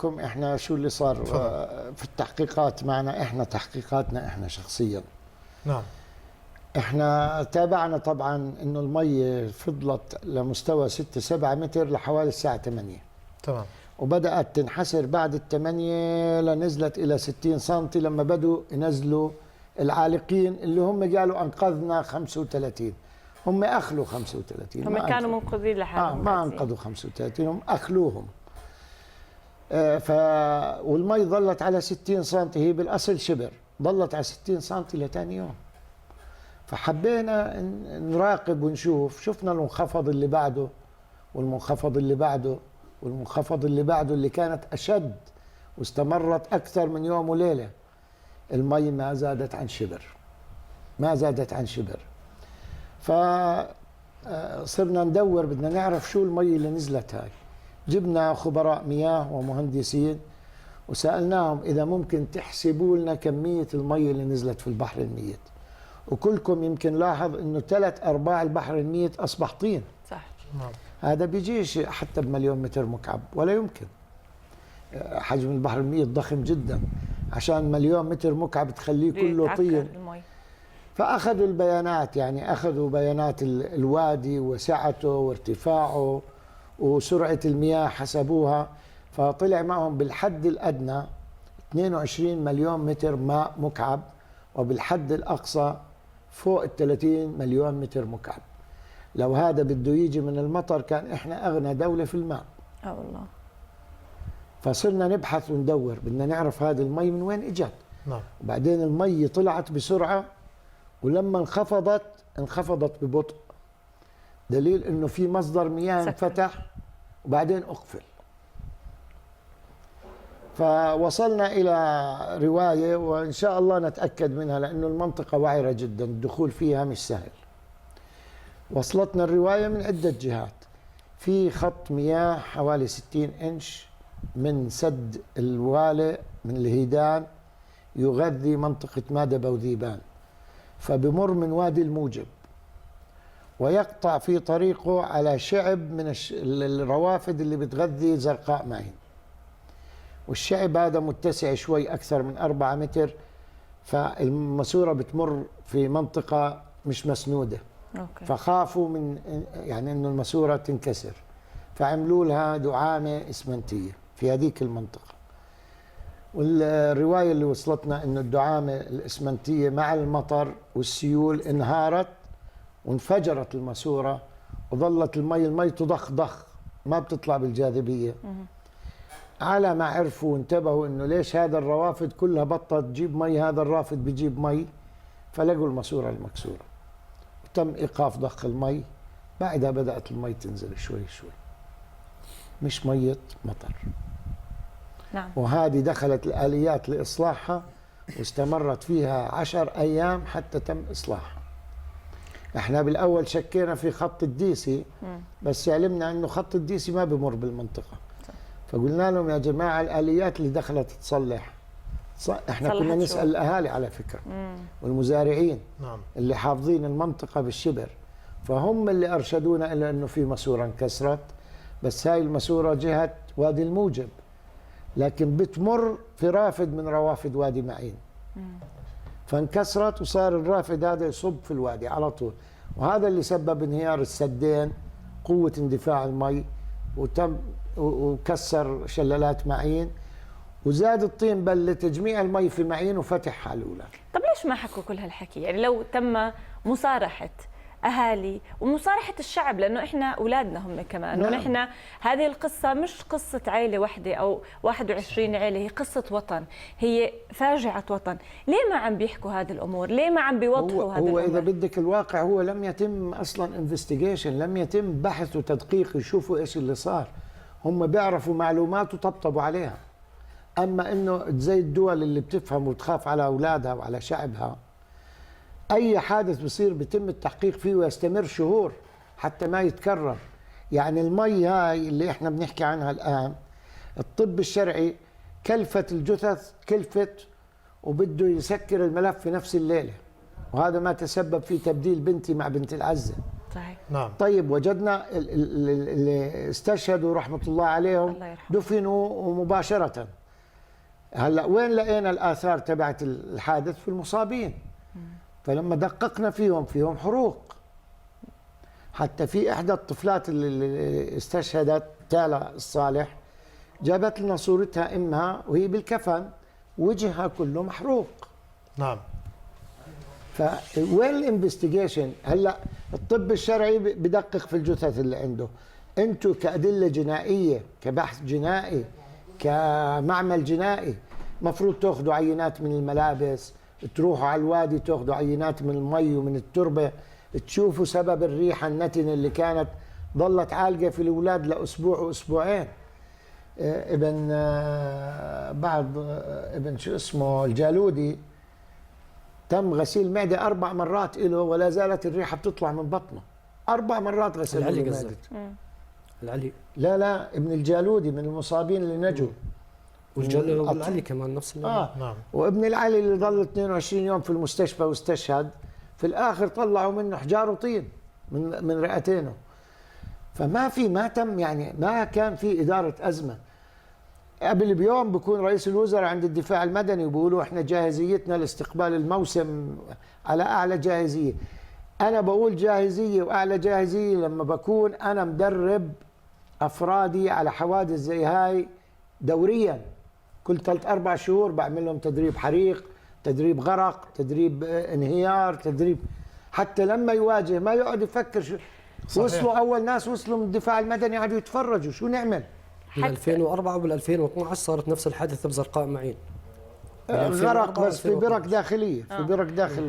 لكم احنا شو اللي صار في التحقيقات معنا، احنا تحقيقاتنا احنا شخصيا. نعم. احنا تابعنا طبعا انه المي فضلت لمستوى 6-7 متر لحوالي الساعة 8. تمام. وبدأت تنحسر بعد ال8 لنزلت إلى 60 سنتي لما بدوا ينزلوا العالقين اللي هم قالوا أنقذنا 35. هم أخلوا 35. هم كانوا منقذين لحالهم. ما أنقذوا 35، هم أخلوهم. والمي ظلت على 60 سنتي، هي بالأصل شبر، ظلت على 60 سنتي لتاني يوم. فحبينا نراقب ونشوف، شفنا المنخفض اللي بعده والمنخفض اللي بعده والمنخفض اللي بعده اللي كانت أشد واستمرت أكثر من يوم وليلة. المي ما زادت عن شبر، ما زادت عن شبر. فصرنا ندور، بدنا نعرف شو المي اللي نزلت هاي. جبنا خبراء مياه ومهندسين وسألناهم إذا ممكن تحسبوا لنا كمية المي اللي نزلت في البحر الميت. وكلكم يمكن لاحظ إنه 3/4 البحر الميت أصبح طين. صح. هذا بيجيش حتى بمليون متر مكعب، ولا يمكن. حجم البحر الميت ضخم جدا عشان مليون متر مكعب تخليه كله طين. فأخذوا البيانات، يعني أخذوا بيانات الوادي وسعته وارتفاعه وسرعة المياه، حسبوها. فطلع معهم بالحد الأدنى 22 مليون متر ماء مكعب، وبالحد الأقصى فوق 30 مليون متر مكعب. لو هذا بده يجي من المطر كان إحنا أغنى دولة في الماء. والله. فصرنا نبحث وندور، بدنا نعرف هذه المي من وين إجت. نعم. وبعدين المي طلعت بسرعة، ولما انخفضت ببطء، دليل إنه في مصدر مياه انفتح وبعدين أقفل. فوصلنا إلى رواية وإن شاء الله نتأكد منها، لأنه المنطقة وعرة جدا، الدخول فيها مش سهل. وصلتنا الرواية من عدة جهات. في خط مياه حوالي 60 إنش من سد الوالئ من الهيدان يغذي منطقة مادبة وذيبان، فبمر من وادي الموجب ويقطع في طريقه على شعب من الروافد اللي بتغذي زرقاء معين. والشعب هذا متسع شوي أكثر من 4 متر، فالماسورة بتمر في منطقة مش مسنودة. أوكي. فخافوا من يعني إنه الماسورة تنكسر، فعملوا لها دعامة إسمنتية في هذيك المنطقة. والرواية اللي وصلتنا إنه الدعامة الإسمنتية مع المطر والسيول انهارت وانفجرت الماسورة، وظلت المي تضخ ما بتطلع بالجاذبية. على ما عرفوا وانتبهوا إنه ليش هذا الروافد كلها بطلت تجيب مي، هذا الرافد بيجيب مي، فلقوا الماسورة المكسورة وتم إيقاف ضخ المي. بعدها بدأت المي تنزل شوي شوي، مش مية مطر. نعم. وهذه دخلت الآليات لإصلاحها واستمرت فيها 10 أيام حتى تم إصلاحها. احنا بالأول شكينا في خط الديسي، بس علمنا أنه خط الديسي ما بمر بالمنطقة. فقلنا لهم يا جماعة الآليات اللي دخلت تصلح، احنا كنا نسأل الأهالي على فكرة والمزارعين. نعم. اللي حافظين المنطقة بالشبر، فهم اللي أرشدونا إلى أنه في ماسورة انكسرت. بس هاي الماسورة جهة وادي الموجب، لكن بتمر في رافد من روافد وادي معين، فانكسرت وصار الرافد هذا يصب في الوادي على طول. وهذا اللي سبب انهيار السدين، قوة اندفاع المي، وكسر شلالات معين، وزاد الطين بل لتجميع المي في معين وفتحها الأولى. طب ليش ما حكوا كل هالحكي؟ يعني لو تم مصارحة أهالي ومصارحة الشعب، لأنه إحنا أولادنا هم كمان. نعم. ونحن هذه القصة مش قصة عائلة واحدة أو 21 عائلة، هي قصة وطن، هي فاجعة وطن. ليه ما عم بيحكوا هذه الأمور؟ ليه ما عم بيوضحوا هذه الأمور؟ هو إذا بدك الواقع، هو لم يتم أصلا انفستيجيشن، لم يتم بحث وتدقيق يشوفوا إيش اللي صار. هم بيعرفوا معلومات وطبطبوا عليها. أما إنه زي الدول اللي بتفهم وتخاف على أولادها وعلى شعبها، أي حادث بصير بيتم التحقيق فيه ويستمر شهور حتى ما يتكرر. يعني المي هاي اللي احنا بنحكي عنها الآن، الطب الشرعي كلفت الجثث، كلفت وبده يسكر الملف في نفس الليلة، وهذا ما تسبب في تبديل بنتي مع بنت العزة. صحيح. نعم. طيب وجدنا اللي استشهدوا رحمة الله عليهم الله يرحمه. دفنوا مباشرة. هلا وين لقينا الآثار تبعت الحادث؟ في المصابين. فلما دققنا فيهم حروق. حتى في إحدى الطفلات اللي استشهدت تالا الصالح جابت لنا صورتها أمها وهي بالكفن وجهها كله محروق. نعم. فوين الانفستيجيشن؟ هلا الطب الشرعي بدقق في الجثث اللي عنده. انتم كأدلة جنائية، كبحث جنائي، كمعمل جنائي، مفروض تاخذوا عينات من الملابس، تروحوا على الوادي تاخذوا عينات من المي ومن التربة، تشوفوا سبب الريحة النتنة اللي كانت ظلت عالقة في الأولاد لأسبوع وأسبوعين. ابن شو اسمه الجالودي تم غسيل معدة 4 مرات له ولا زالت الريحة بتطلع من بطنه. 4 مرات غسل العلي له قصدك؟ معدته. العلي. لا ابن الجالودي من المصابين اللي نجوا. والعلي كمان نفس نعم. وابن العلي اللي ظل 22 يوم في المستشفى واستشهد، في الآخر طلعوا منه حجار وطين من رئتينه. ما تم يعني ما كان في إدارة أزمة. قبل بيوم بكون رئيس الوزراء عند الدفاع المدني وبيقولوا احنا جاهزيتنا لاستقبال الموسم على أعلى جاهزية. أنا بقول جاهزية وأعلى جاهزية لما بكون أنا مدرب أفرادي على حوادث زي هاي دوريا. كل 3-4 شهور بعمل لهم تدريب حريق، تدريب غرق، تدريب انهيار، تدريب حتى لما يواجه ما يقعد يفكر شو. صحيح. وصلوا أول ناس وصلوا من الدفاع المدني قعدوا يتفرجوا شو نعمل. بال 2004 وبال 2012 صارت نفس الحادثة بزرقاء معين. غرق بس في برك داخلية، في برك داخل